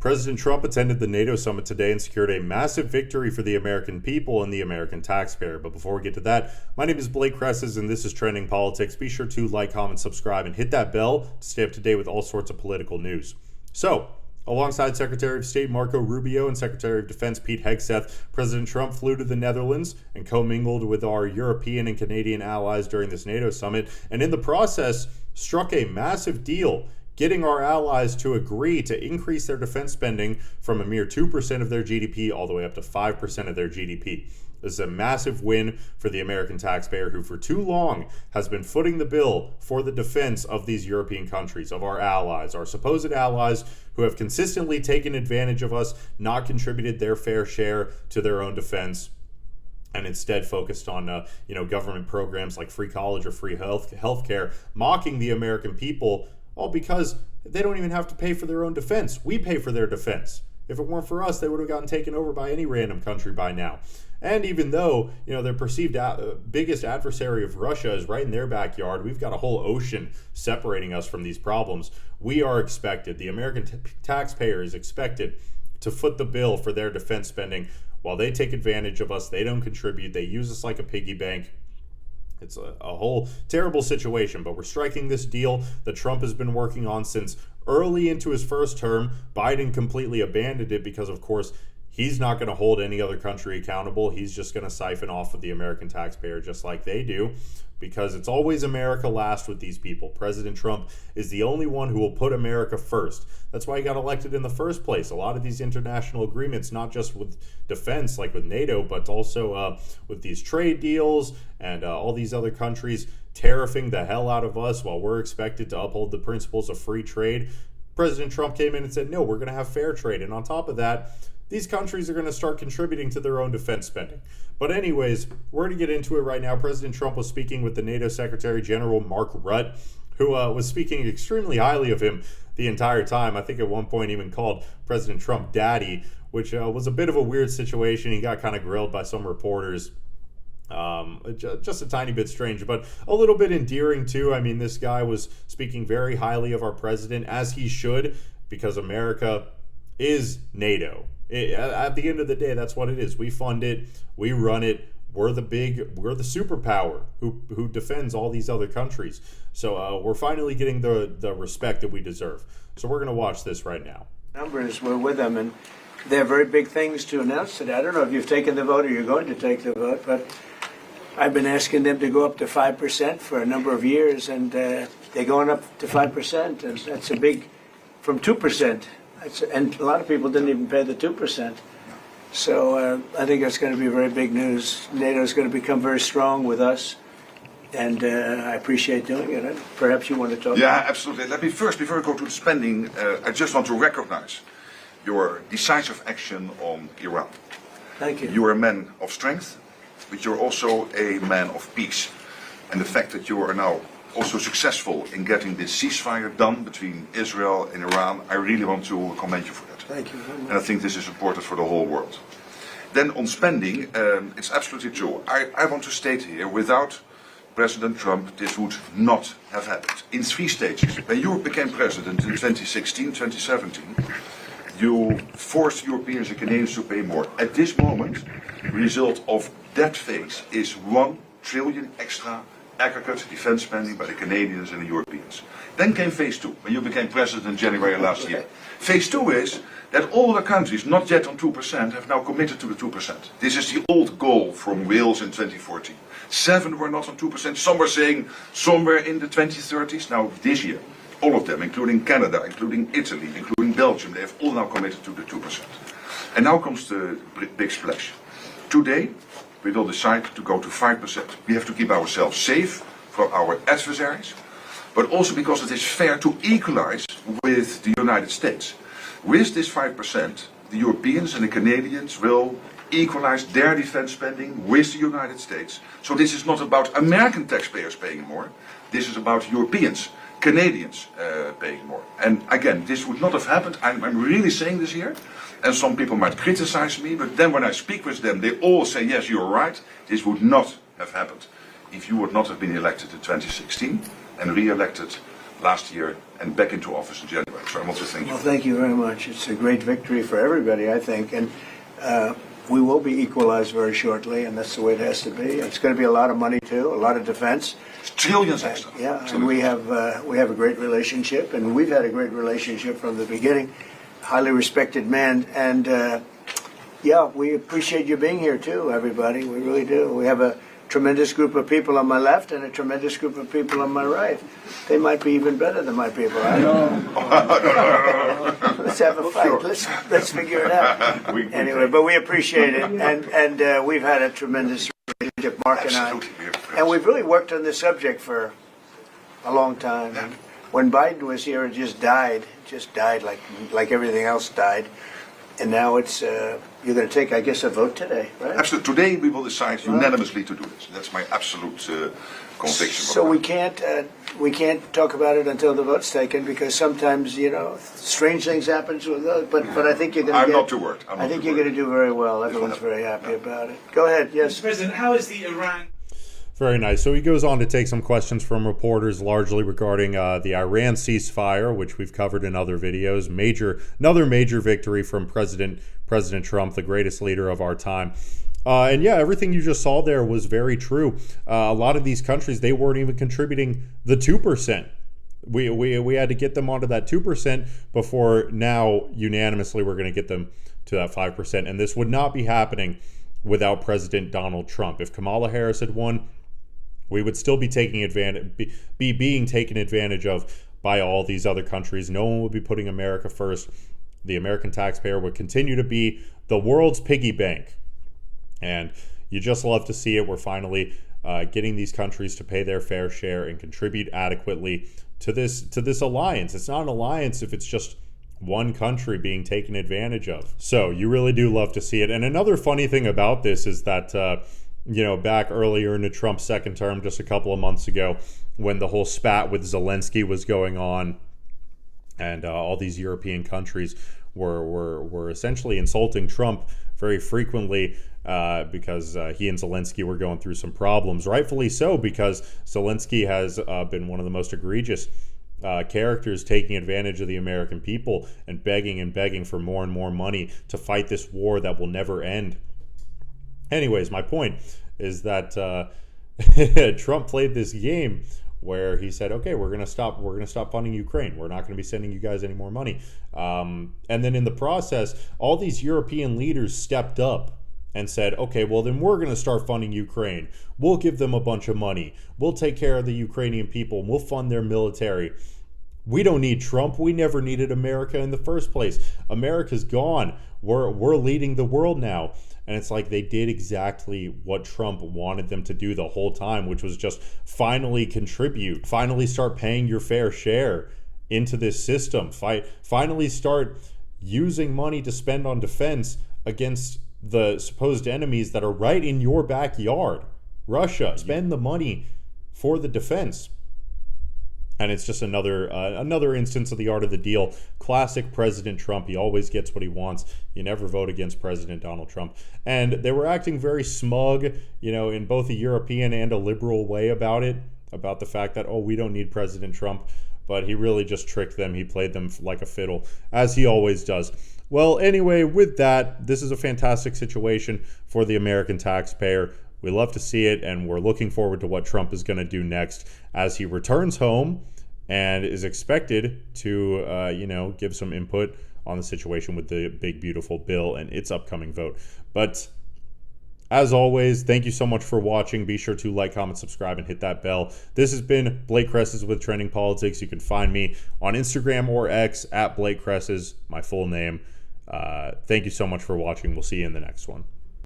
President Trump attended the NATO summit today and secured a massive victory for the American people and the American taxpayer. But before we get to that, my name is Blake Cresses and this is Trending Politics. Be sure to like, comment, subscribe, and hit that bell to stay up to date with all sorts of political news. So, alongside Secretary of State Marco Rubio and Secretary of Defense Pete Hegseth, President Trump flew to the Netherlands and commingled with our European and Canadian allies during this NATO summit, and in the process struck a massive deal, getting our allies to agree to increase their defense spending from a mere 2% of their GDP all the way up to 5% of their GDP. This is a massive win for the American taxpayer, who for too long has been footing the bill for the defense of these European countries, of our allies, our supposed allies who have consistently taken advantage of us, not contributed their fair share to their own defense, and instead focused on government programs like free college or free health care, mocking the American people, all because they don't even have to pay for their own defense. We pay for their defense. If it weren't for us, they would have gotten taken over by any random country by now. And even though, their perceived biggest adversary of Russia is right in their backyard, we've got a whole ocean separating us from these problems. We are expected, the American taxpayer is expected to foot the bill for their defense spending while they take advantage of us. They don't contribute. They use us like a piggy bank. It's a whole terrible situation, but we're striking this deal that Trump has been working on since early into his first term. Biden completely abandoned it because, of course, he's not going to hold any other country accountable. He's just going to siphon off of the American taxpayer just like they do, because it's always America last with these people. President Trump is the only one who will put America first. That's why he got elected in the first place. A lot of these international agreements, not just with defense like with NATO, but also with these trade deals and all these other countries tariffing the hell out of us while we're expected to uphold the principles of free trade. President Trump came in and said, no, we're going to have fair trade. And on top of that, these countries are going to start contributing to their own defense spending. But anyways, we're going to get into it right now. President Trump was speaking with the NATO Secretary General Mark Rutte, who was speaking extremely highly of him the entire time. I think at one point even called President Trump daddy, which was a bit of a weird situation. He got kind of grilled by some reporters. Just a tiny bit strange, but a little bit endearing too. I mean, this guy was speaking very highly of our president, as he should, because America is NATO. At the end of the day, that's what it is. We fund it, we run it. We're the superpower who defends all these other countries. So we're finally getting the respect that we deserve. So we're going to watch this right now. Numbers were with them, and they have very big things to announce today. I don't know if you've taken the vote or you're going to take the vote, but I've been asking them to go up to 5% for a number of years, and they're going up to 5%, and that's a big, from 2%. And a lot of people didn't even pay the 2%. So I think that's going to be very big news. NATO is going to become very strong with us, and I appreciate doing it. Perhaps you want to talk about it? Yeah, absolutely. Let me first, before I go to the spending, I just want to recognize your decisive action on Iran. Thank you. You are a man of strength, but you're also a man of peace. And the fact that you are now also successful in getting this ceasefire done between Israel and Iran, I really want to commend you for that. Thank you very much. And I think this is important for the whole world. Then on spending, it's absolutely true. I want to state here, without President Trump, this would not have happened. In 3 stages. When you became president in 2016, 2017, you forced Europeans and Canadians to pay more. At this moment, the result of that phase is 1 trillion extra aggregate defense spending by the Canadians and the Europeans. Then came phase 2, when you became president in January last year. Phase 2 is that all the countries not yet on 2% have now committed to the 2%. This is the old goal from Wales in 2014. 7 were not on 2%, some were saying somewhere in the 2030s. Now this year, all of them, including Canada, including Italy, including Belgium, they have all now committed to the 2%. And now comes the big splash. Today, we will decide to go to 5%. We have to keep ourselves safe from our adversaries, but also because it is fair to equalize with the United States. With this 5%, the Europeans and the Canadians will equalize their defense spending with the United States. So this is not about American taxpayers paying more. This is about Europeans, Canadians paying more. And again, this would not have happened. I'm really saying this here. And some people might criticize me, but then when I speak with them, they all say, yes, you're right. This would not have happened if you would not have been elected in 2016 and re-elected last year and back into office in January. So I want to thank you. Well, thank you very much. It's a great victory for everybody, I think, and we will be equalized very shortly, and that's the way it has to be. It's going to be a lot of money too, a lot of defense. It's trillions extra. Yeah, Trillions. and we have a great relationship, and we've had a great relationship from the beginning. Highly respected man, and yeah, we appreciate you being here too, everybody. We really do. We have a tremendous group of people on my left and a tremendous group of people on my right. They might be even better than my people. I don't know. Let's have a fight. Sure. Let's figure it out. Anyway, but we appreciate it, and we've had a tremendous relationship, Mark and I, and we've really worked on this subject for a long time. And when Biden was here, it just died like everything else died. And now it's you're going to take, I guess, a vote today, right? Absolutely. Today we will decide unanimously to do this. That's my absolute conviction. So we can't talk about it until the vote's taken, because sometimes, you know, strange things happen with those. But I think you're going to. I'm not too worried. I think you're going to do very well. Everyone's very happy about it. Go ahead. Yes, Mr. President. How is the Iran? Very nice. So he goes on to take some questions from reporters, largely regarding the Iran ceasefire, which we've covered in other videos. Another major victory from President Trump, the greatest leader of our time. And yeah, everything you just saw there was very true. A lot of these countries, they weren't even contributing the 2%. We had to get them onto that 2% before now unanimously we're going to get them to that 5%. And this would not be happening without President Donald Trump. If Kamala Harris had won, we would still be being taken advantage of by all these other countries. No one would be putting America first. The American taxpayer would continue to be the world's piggy bank. And you just love to see it. We're finally getting these countries to pay their fair share and contribute adequately to this alliance. It's not an alliance if it's just one country being taken advantage of. So you really do love to see it. And another funny thing about this is that back earlier into Trump's second term, just a couple of months ago, when the whole spat with Zelensky was going on, and all these European countries were essentially insulting Trump very frequently because he and Zelensky were going through some problems. Rightfully so, because Zelensky has been one of the most egregious characters taking advantage of the American people and begging for more and more money to fight this war that will never end. Anyways, my point is that Trump played this game where he said, okay, we're gonna stop funding Ukraine. We're not going to be sending you guys any more money. And then in the process, all these European leaders stepped up and said, okay, well then we're going to start funding Ukraine. We'll give them a bunch of money. We'll take care of the Ukrainian people. And we'll fund their military. We don't need Trump. We never needed America in the first place. America's gone. We're leading the world now. And it's like they did exactly what Trump wanted them to do the whole time, which was just finally contribute, finally start paying your fair share into this system, finally start using money to spend on defense against the supposed enemies that are right in your backyard. Russia, spend the money for the defense. And it's just another instance of the art of the deal. Classic President Trump. He always gets what he wants. You never vote against President Donald Trump. And they were acting very smug, in both a European and a liberal way about it, about the fact that, we don't need President Trump. But he really just tricked them. He played them like a fiddle, as he always does. Well, anyway, with that, this is a fantastic situation for the American taxpayer. We love to see it, and we're looking forward to what Trump is going to do next as he returns home and is expected to, give some input on the situation with the big, beautiful bill and its upcoming vote. But as always, thank you so much for watching. Be sure to like, comment, subscribe, and hit that bell. This has been Blake Cresses with Trending Politics. You can find me on Instagram or X at Blake Cresses, my full name. Thank you so much for watching. We'll see you in the next one.